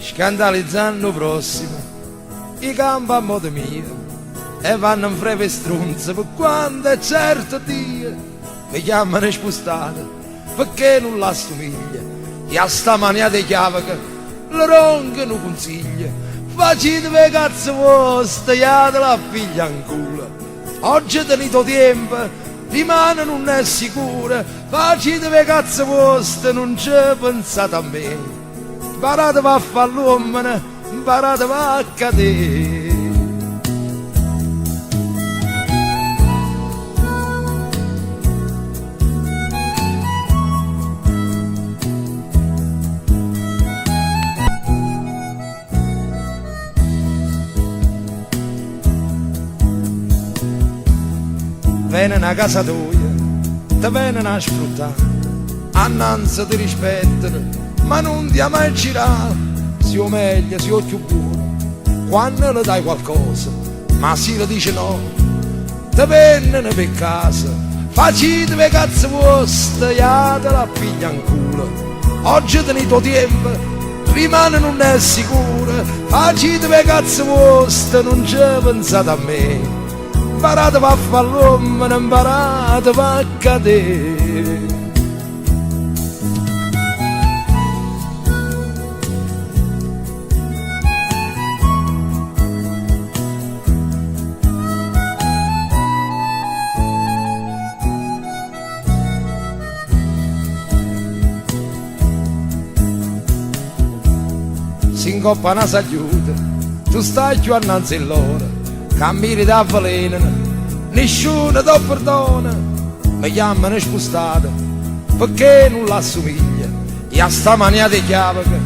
Scandalizzando prossimo i campi a modo mio e vanno in freve strunze per quando è certo Dio mi chiamano spostata perché non l'assomiglia e a sta mania di chiave che le ronche non consiglia facite ve cazzo vostra iate la figlia in culo oggi tenete tempo rimane non è sicura facite ve cazzo vostra non ci pensate a me imparate a fare l'uomo, imparate a cadere. Viene a casa tua, ti viene a sfruttare, annanzi ti rispettano, ma non ti ha mai girato, sia meglio, sia più buono, quando le dai qualcosa, ma se le dice no, te vengono per casa, facite ve cazzo vostra, e te la piglia in culo, oggi tenete tempo, rimane non è sicuro, facite ve cazzo vostra, non ci pensate a me, imparate a fare l'uomo, imparate a cadere. Si ingoppa una sagliuta, tu stai più annanzi all'ora, cammini da veleno, nessuno ti perdona, mi chiamano spostata, perché non l'assomiglia, e a sta mania di chiave che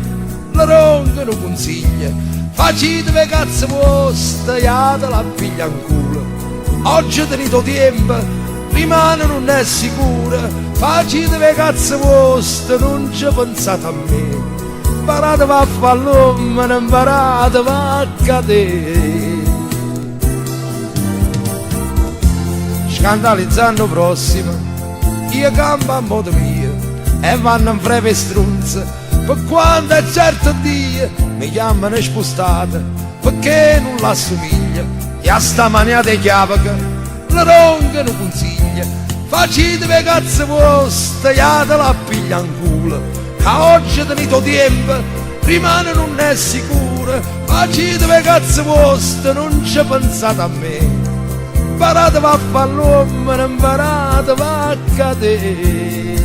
la ronca non consiglia, facite ve cazzo vostra, e te la piglia in culo, oggi tenete tempo, rimane non è sicura, facite ve cazzo vostra, non ci pensate a me. Imparate a fare l'uomo, imparate a cadere. Scandalizzando prossimo, io campo a modo mio e vanno in freve strunze, per quando è certo Dio mi chiamano spostata, perché non l'assomiglia, e a sta mania di chiave che la ronca non consiglia, facite ve cazzo vostra, e te la piglia in culo, a oggi tenete tempo, rimane non è sicuro, facite ve cazzo vostra, non ci pensate a me, imparate a fare l'uomo, imparate a cadere.